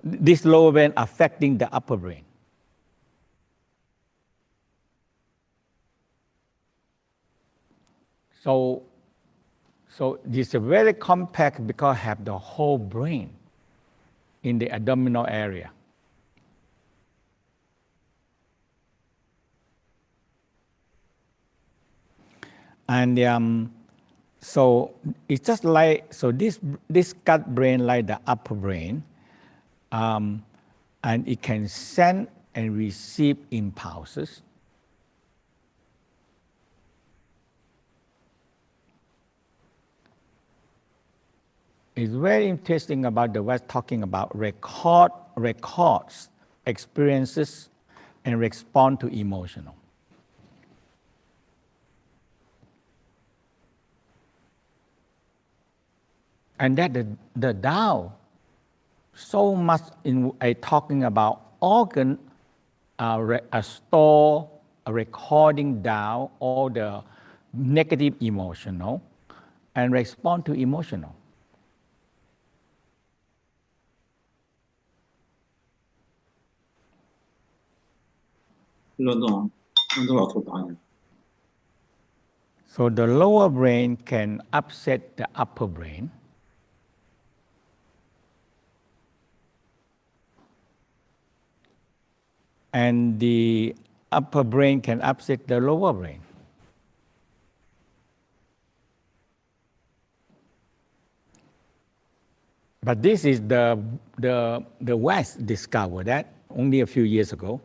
this lower brain affecting the upper brain. So this is very compact because have the whole brain in the abdominal area. And so it's just like, so this gut brain like the upper brain, and it can send and receive impulses. It's very interesting about the West talking about records, experiences, and respond to emotional. And that the Tao so much in talking about organ, store, recording down all the negative emotional and respond to emotional. So the lower brain can upset the upper brain. And the upper brain can upset the lower brain. But this is the West discovered that only a few years ago.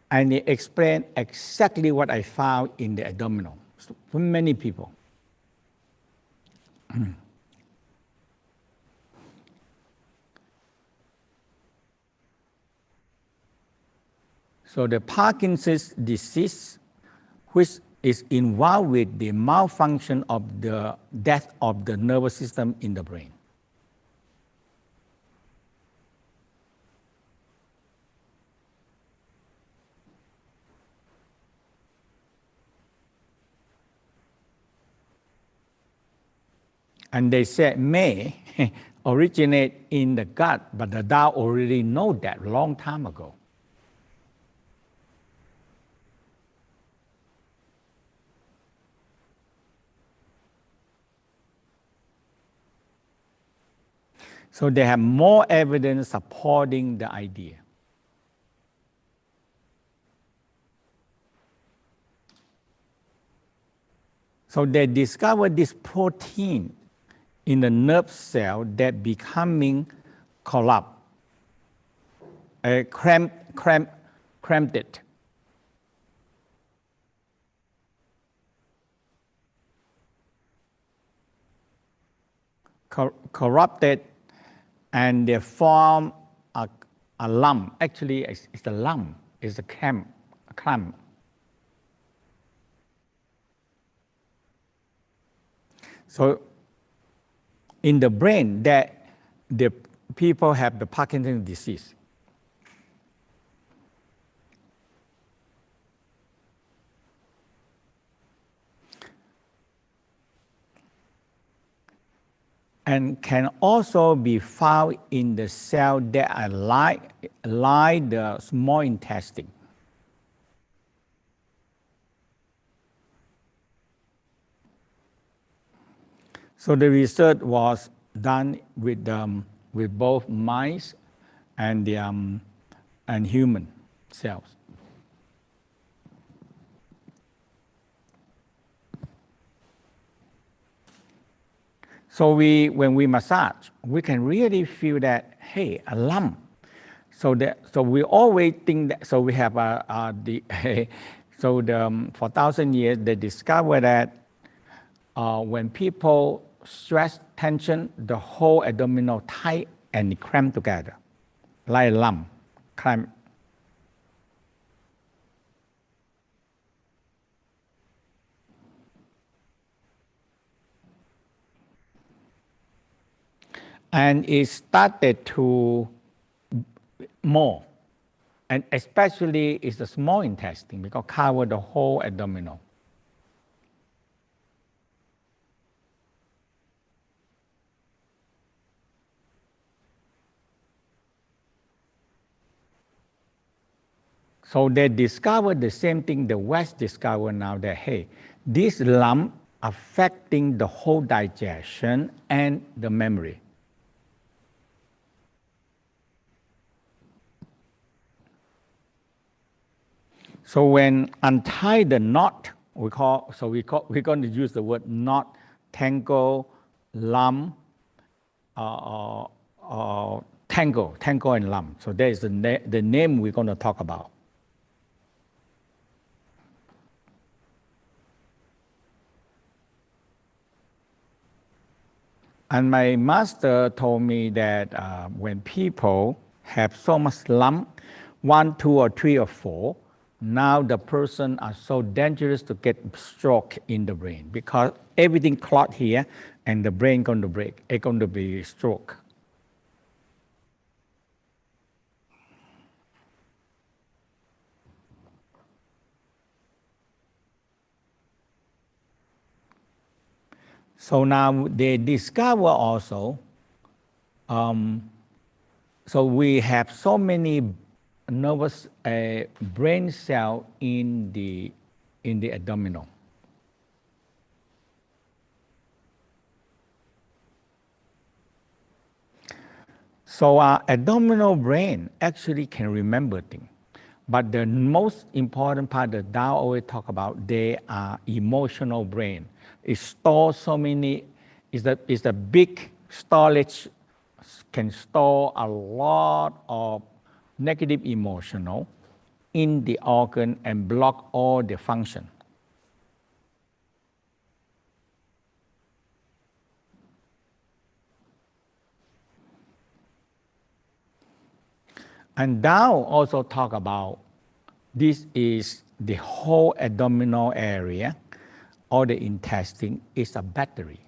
And it explained exactly what I found in the abdominal for many people. So the Parkinson's disease, which is involved with the malfunction of the death of the nervous system in the brain. And they said may originate in the gut, but the Tao already know that a long time ago. So they have more evidence supporting the idea. So they discovered this protein in the nerve cell that becoming collapsed, cramped it. Corrupted, and they form a lump. Actually, it's a lump. It's a clamp. So in the brain, that the people have the Parkinson's disease. And can also be found in the cell that are like the small intestine. So the research was done with both mice and human cells. So when we massage, we can really feel that, hey, a lump. So we always think that. So we have for 1,000 years they discovered that when people stress, tension, the whole abdominal tight and cramp together, like a lump, cramp. And it started to more, and especially it's the small intestine because cover the whole abdominal. So they discovered the same thing the West discovered now, that, hey, this lump affecting the whole digestion and the memory. So when untie the knot, we're going to use the word knot, tangle, lump, tangle and lump. So that is the name we're going to talk about. And my master told me that when people have so much lump, 1, 2, or 3, or 4, now the person are so dangerous to get stroke in the brain, because everything clot here and the brain going to break. It's going to be stroke. So now they discover also, so we have so many nervous brain cell in the abdominal. So our abdominal brain actually can remember things. But the most important part that Tao always talk about, they are emotional brain. It stores so many, it's a big storage, can store a lot of negative emotional in the organ and block all the function. And Tao also talk about this is the whole abdominal area, or the intestine is a battery.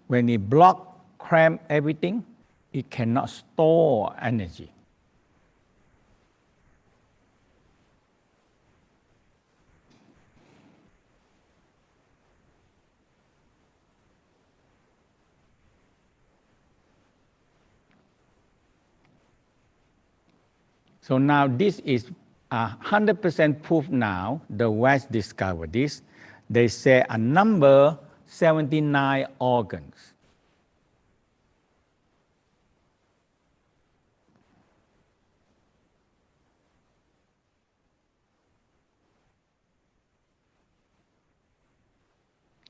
When it block, cramp everything, it cannot store energy. So now this is 100% proof now. The West discovered this. They say a number 79 organs.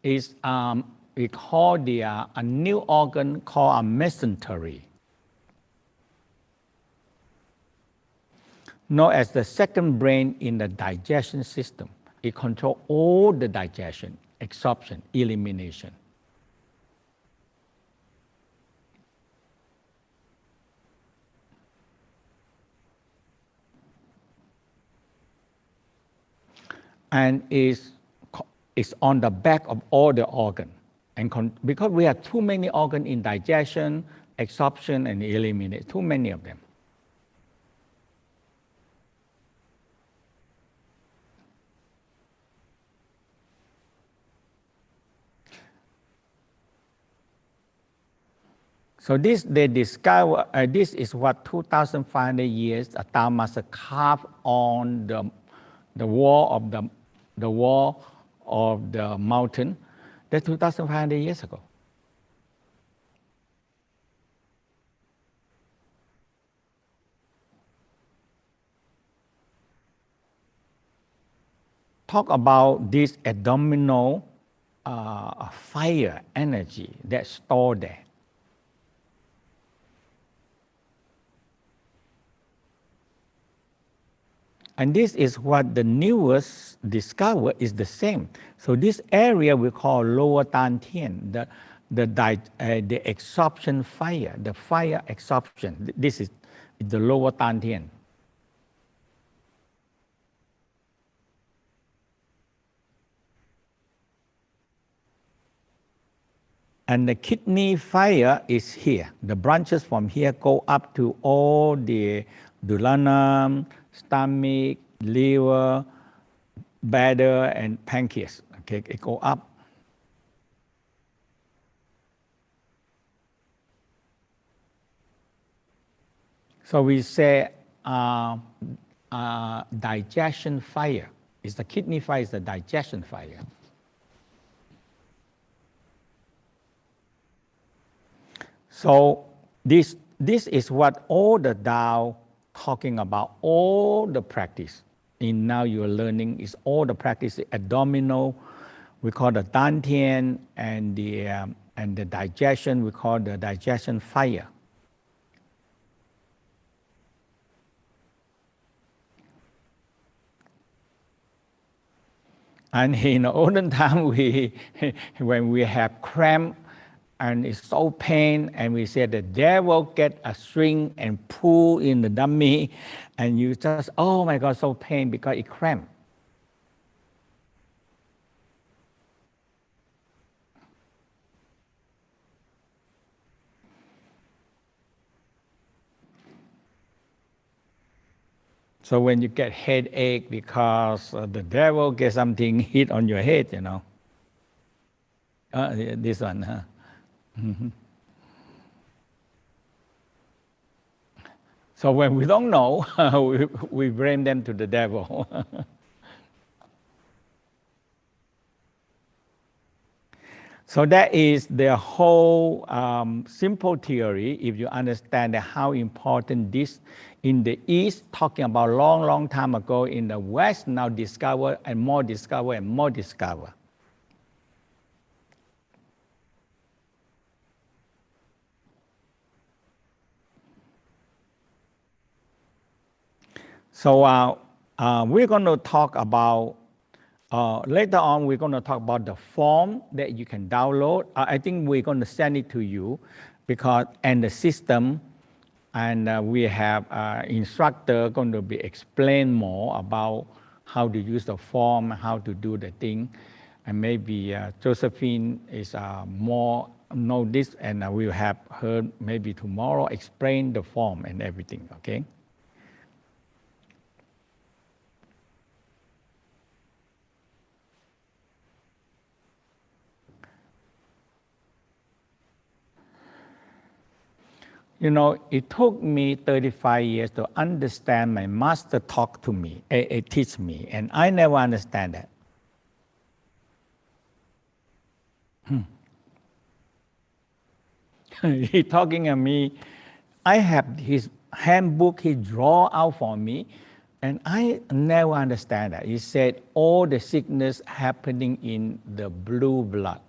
We call a new organ called a mesentery, known as the second brain in the digestion system. It controls all the digestion, absorption, elimination. And is on the back of all the organs. And because we have too many organs in digestion, absorption, and elimination, too many of them. So this they discover. This is what 2,500 years a Tao master carved on the wall of the mountain. That's 2,500 years ago. Talk about this abdominal fire energy that's stored there. And this is what the newest discover is the same. So this area we call lower Tien, the absorption fire, the fire absorption. This is the lower Tien. And the kidney fire is here. The branches from here go up to all the duodenum, stomach, liver, bladder, and pancreas. Okay, it go up. So we say digestion fire. It's the kidney fire, is the digestion fire. So this is what all the Tao talking about, all the practice. In now you're learning is all the practice, abdominal, we call the Tien, and the digestion, we call the digestion fire. And in the olden time, when we have cramp and it's so pain, and we say the devil get a string and pull in the dummy, and you just, oh my God, so pain because it cramp. So when you get headache because the devil get something hit on your head, you know. This one, huh? Mm-hmm. So when we don't know, we blame them to the devil. So that is the whole simple theory. If you understand how important this in the East, talking about long time ago, in the West now discover and more discover and more discover. So we're going to talk about, later on we're going to talk about the form that you can download. I think we're going to send it to you because, and the system, and we have instructor going to be explain more about how to use the form, how to do the thing. And maybe Josephine is more know this, and we'll have her maybe tomorrow explain the form and everything, okay? You know, it took me 35 years to understand my master talk to me, teach me, and I never understand that. He talking at me. I have his handbook he draw out for me, and I never understand that. He said all the sickness happening in the blue blood,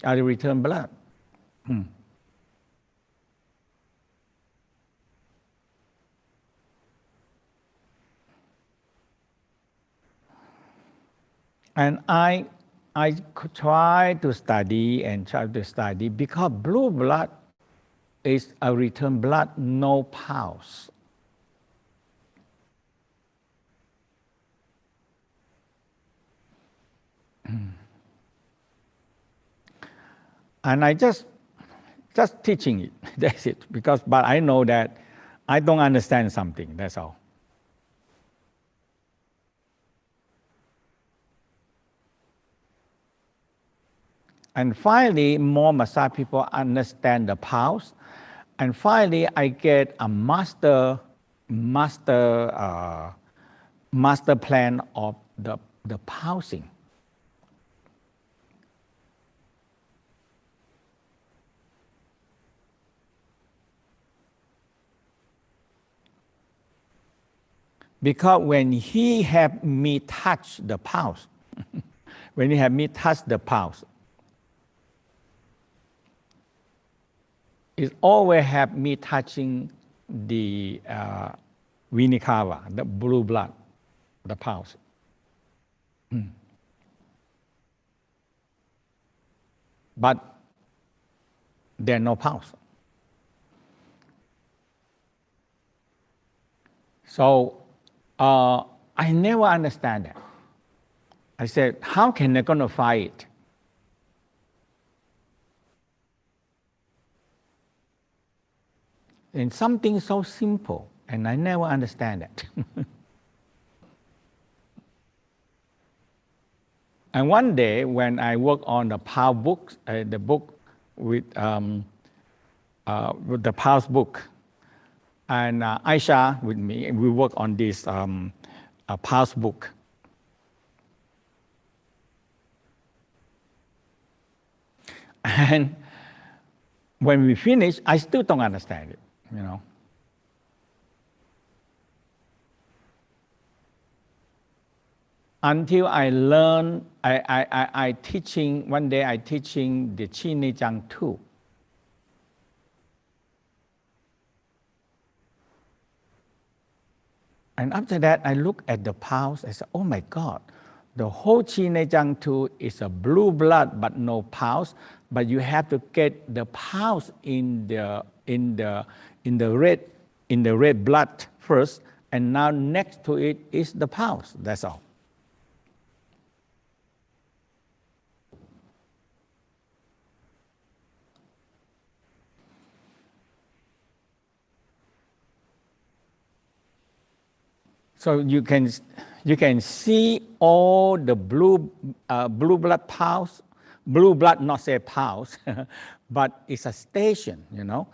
the return blood. And I try to study because blue blood is a return blood, no pulse. And I just teaching it, that's it. But I know that I don't understand something, that's all. And finally, more Maasai people understand the pulse. And finally, I get a master plan of the pulsing. Because when he had me touch the pulse, when he had me touch the pulse, it always have me touching the Vinikava, the blue blood, the pulse. But there's no pulse. So I never understand that. I said, how can I gonna find it? And something so simple, and I never understand it. And one day, when I work on the POW book, the book with the POW's book, and Aisha with me, we work on this pulse book. And when we finish, I still don't understand it, you know. Until I learn, I teaching, one day I teaching the Nei Tsang 2. And after that, I look at the pulse, I said, oh my God, the whole Nei Tsang 2 is a blue blood but no pulse, but you have to get the pulse in the red blood first, and now next to it is the pulse, that's all. So you can see all the blue blood pulse, blue blood not say pulse, but it's a station, you know,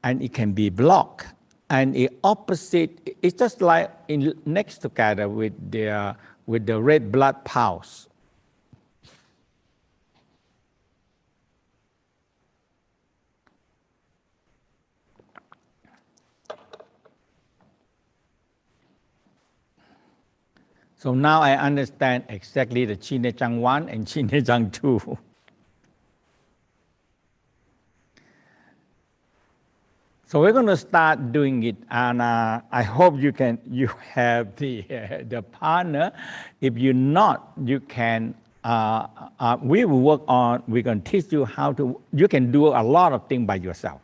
and it can be blocked. And it opposite, it's just like next together with the red blood pulse. So now I understand exactly the Nei Tsang 1 and Nei Tsang 2. So we're going to start doing it, and I hope you have the partner. If you're not, you can. We will work on. We're going to teach you how to. You can do a lot of things by yourself.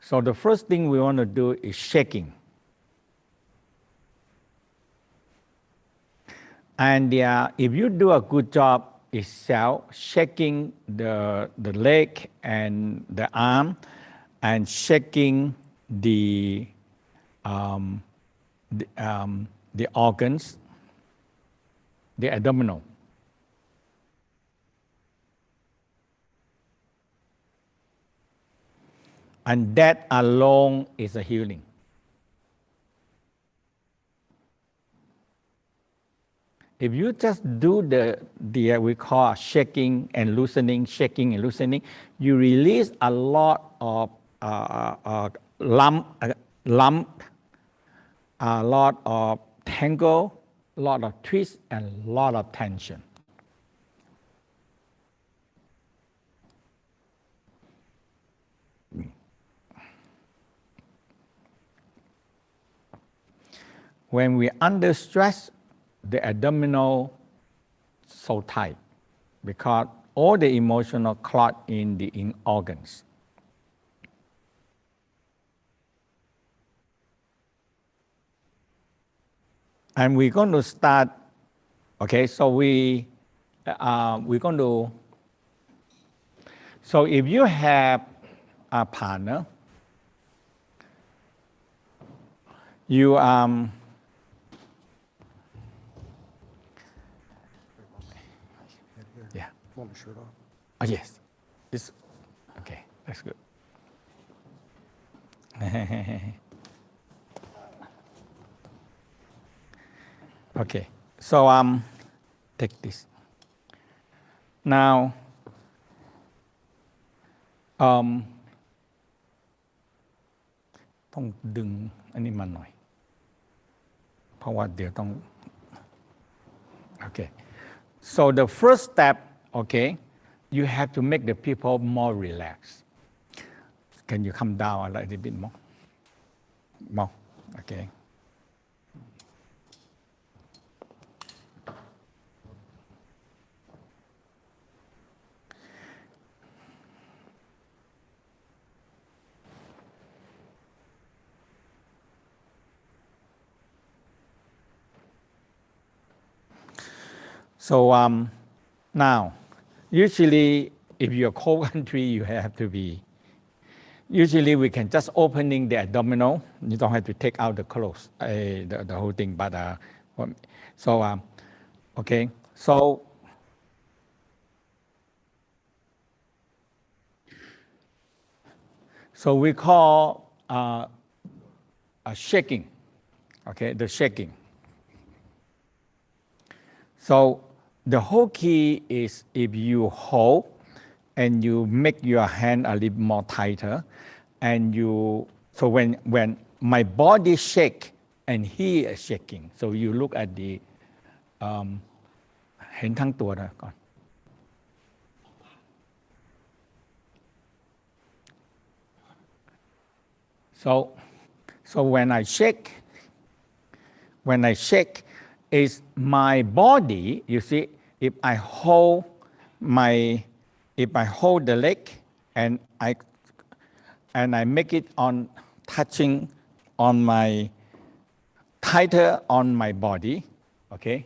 So the first thing we want to do is shaking. And if you do a good job itself, shaking the leg and the arm, and shaking the organs, the abdominal. And that alone is a healing. If you just do the we call shaking and loosening, you release a lot of lump, a lot of tangle, a lot of twist, and a lot of tension. When we're under stress, the abdominal so tight because all the emotional clot in the organs. And we're going to start. Okay, so we're going to. So if you have a partner, you yeah. Want my shirt off? Oh yes, it's okay. That's good. Okay, so take this. Now,ต้องดึงอันนี้มาหน่อยเพราะว่าเดี๋ยวต้อง Okay, so the first step, okay, you have to make the people more relaxed. Can you come down a little bit more? More, okay. So now, usually if you're a cold country, you have to be, usually we can just opening the abdominal. You don't have to take out the clothes, the whole thing. But so Okay, so we call a shaking. Okay, the shaking. So the whole key is if you hold and you make your hand a little more tighter, and so when my body shake and he is shaking, so you look at the เห็นทั้งตัวนะก่อน so when I shake is my body, you see, if I hold the leg and I make it on touching on my tighter on my body, okay?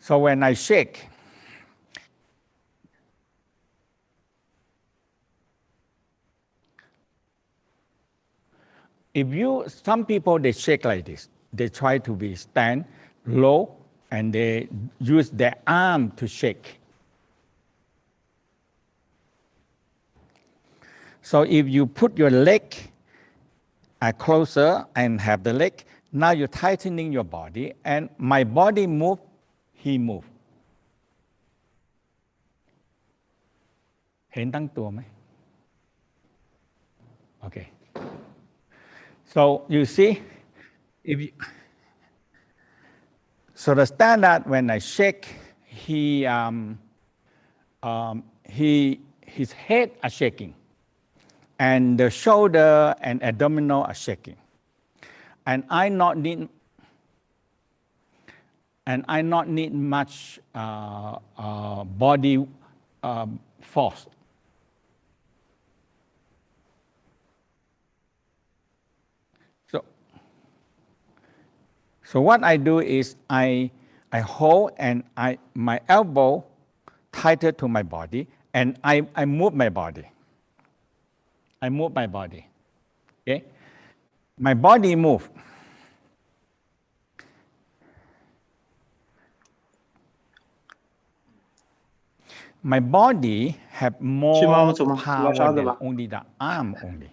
So when I shake, some people, they shake like this. They try to be stand low and they use their arm to shake. So if you put your leg closer and have the leg, now you're tightening your body, and my body move, he move. เห็นตั้งตัวไหม Okay. So you see, so the standard when I shake, his head are shaking, and the shoulder and abdominal are shaking, and I not need much body force. So what I do is I hold and my elbow tighter to my body, and I move my body. I move my body. Okay? My body move. My body have more power than only the arm only.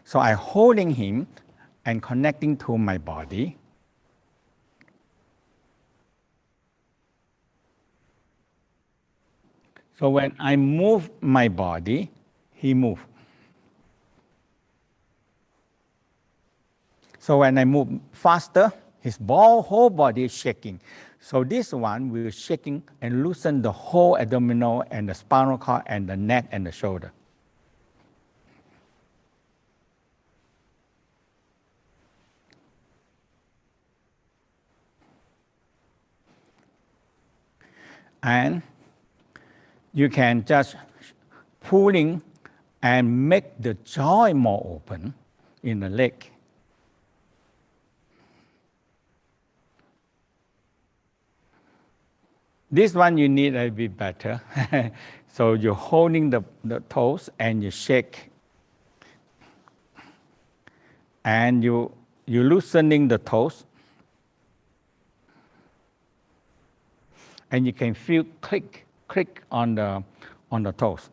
So I holding him and connecting to my body. So when I move my body, he move. So when I move faster, his whole body is shaking. So this one will shaking and loosen the whole abdominal and the spinal cord and the neck and the shoulder. And you can just pulling and make the joint more open in the leg. This one you need a bit better. So you're holding the toes and you shake. And you're loosening the toes. And you can feel click on the toes.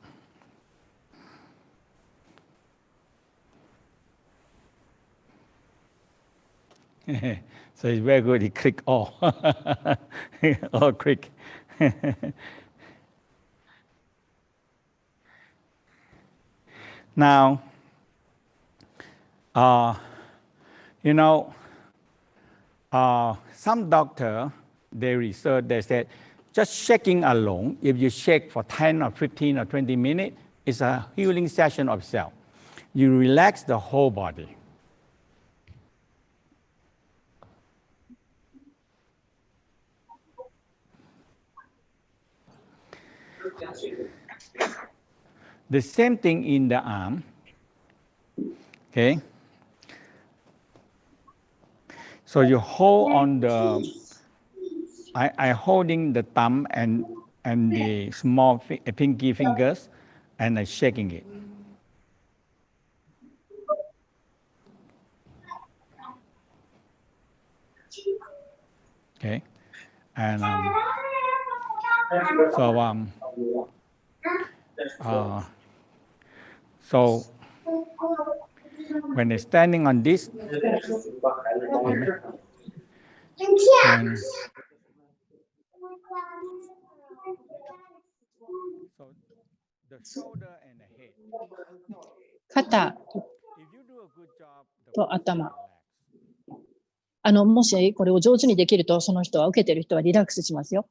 So it's very good. He click all, all click. Now, some doctor, they research, they said, just shaking alone, if you shake for 10 or 15 or 20 minutes, it's a healing session of itself. You relax the whole body. The same thing in the arm. Okay. So you hold on the, I holding the thumb and the small pinky fingers, and I shaking it. Okay. And so so when they're standing on this, and so the shoulder and the head. 肩 If you do a good job, the と person 頭。 relax. もしこれを上手にできると、その人は、受けてる人はリラックスしますよ。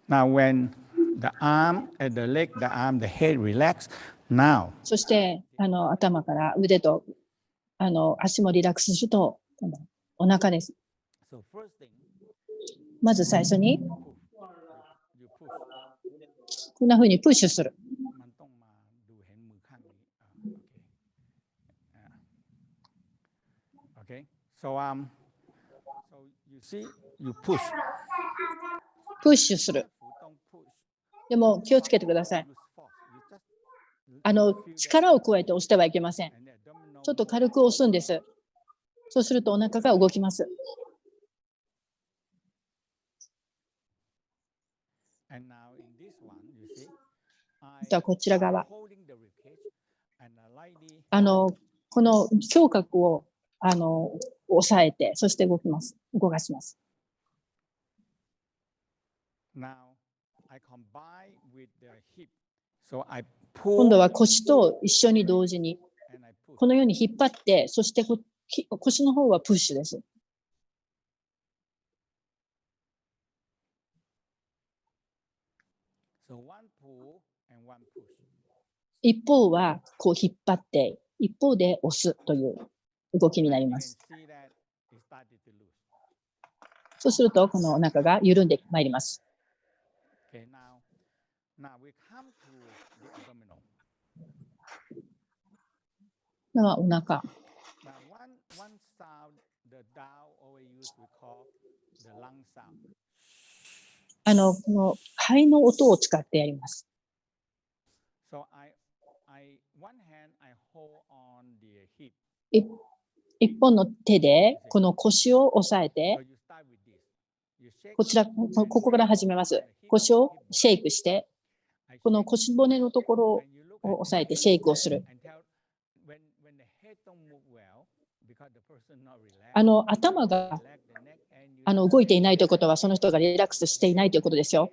Now, when the arm, the leg, the arm, the head relax, now そして、頭から腕と、足もリラックスすると、お腹です。 so first thing, まず最初に、 you push. こんな風にプッシュする。 มันต้องมาดูเห็นมือข้างนี้ okay. So you see, you push. プッシュする。 don't push. でも気をつけてください。 Use force. You just 力を加えて押してはいけません。 and the abdominal ちょっと軽く押すんです。そうするとお腹が動きます。 and now in this one, you see, あとはこちら側。 holding the ribcage and lightly この胸郭を押さえて、そして動かします。 now I combine with the hip. So I pull 今度は腰と一緒に同時に、 and I push. このように引っ張って、そして腰の方はプッシュです。 So one pull and one push. 一方はこう引っ張って、一方で押すという動きになり You ま can す。 see that it started to lose. そうすると、このお腹が緩んでまいります。 Okay, now we come to the abdominal. ではお腹。 Now one sound, the down always we call the lung sound. この肺の音を使ってやります。 So one hand I hold on the hip. 一本の手でこの腰を押さえ So て、 you start with this. You shake こちら、ここから始めます。腰をシェイクして、この腰骨のところを押さえてシェイクをする。 until when the head don't move well because the person not relaxed. 頭が Relax the neck and you 動いていないということは、その人がリラックスしていないということですよ。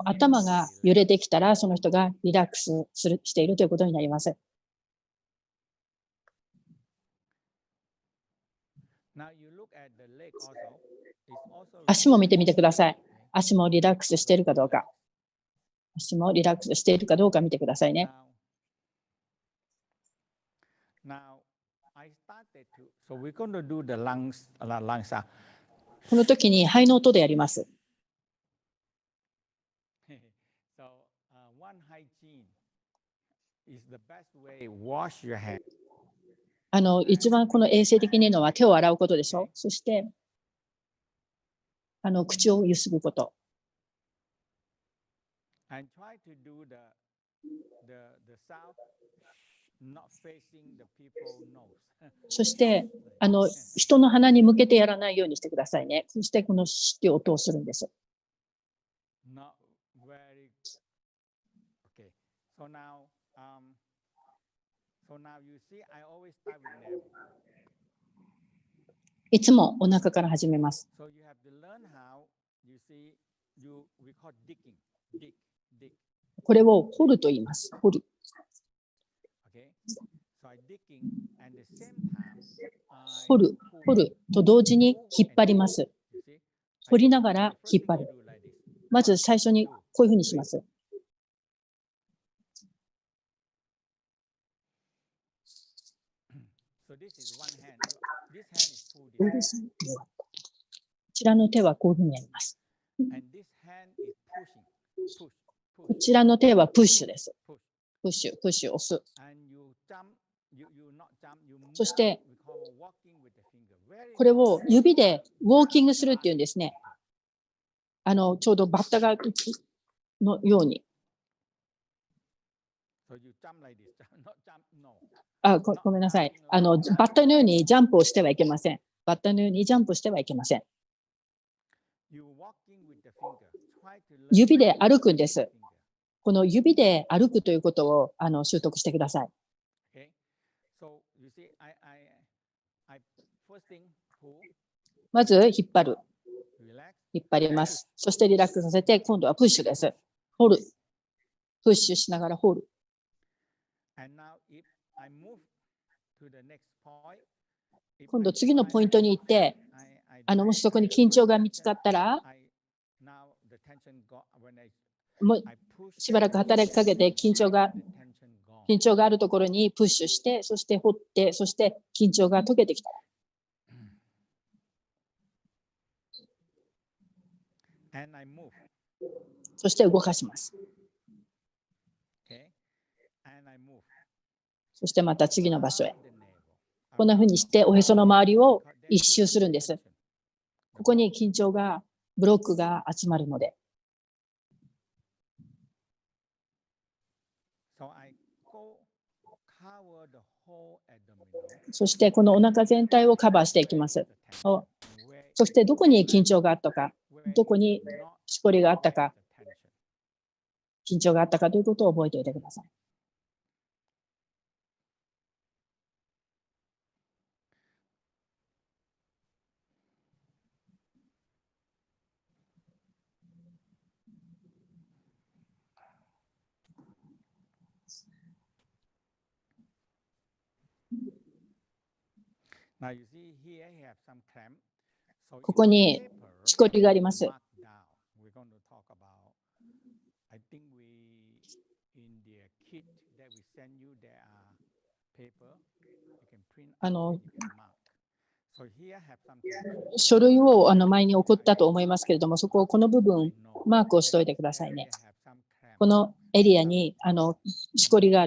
頭が揺れてきたら、その人がリラックスしているということになります。 Now you look at the leg also. It's also 足も見てみてください。足もリラックスしているかどうか。足もリラックスしているかどうか見てくださいね。 now I started to. So we're going to do the lungs. Lungs. この時に肺の音でやります。 So one hygiene is the best way. Wash your hands. 一番この衛生的にいいのは手を洗うことでしょ。そして、口をゆすぐこと。 And try to do the sound not facing the people's nose. そして、人の鼻に向けてやらないようにしてくださいね。そして、このシッて音をするんです。 Not very. Okay. So now you see, I always start with navel. いつもお腹から始めます。 So you have to learn how. You see, we call digging. Dig. これを掘ると言います。掘る。 Okay. So I digging and the same time. 掘ると同時に引っ張ります。 You see, 掘りながら引っ張る。 do like this. まず最初にこういうふうにします。 So this is one hand. This hand is full. こちらの手はこういうふうにやります。 And this hand is pushing. Push. こちらの手はプッシュです。 Push. プッシュ、押す。 And you jump. You not jump. You move. そして、 We call walking with the finger. Very これを指でウォーキングするっていうんですね。ちょうどバッタがのように。ごめんなさい。バッタのようにジャンプをしてはいけません。バッタのようにジャンプしてはいけません。指で歩くんです。この指で歩くということを習得してください。まず引っ張る。引っ張ります。そしてリラックスさせて、今度はプッシュです。ホール。プッシュしながらホール。今度次のポイントに行って、もしそこに緊張が見つかったら、もうしばらく働きかけて緊張があるところにプッシュして、そして掘って、そして緊張が解けてきたら。そして動かします。そしてまた次の場所へ。こんなふうにしておへその周りを一周するんです。ここに緊張が、ブロックが集まるので。そしてこのお腹全体をカバーしていきます。そしてどこに緊張があったか、どこにしこりがあったか、緊張があったかということを覚えておいてください。ここにしこりがあります。書類を前に送ったと思いますけれども、そこをこの部分マークをしておいてくださいね。このエリアにしこりがある。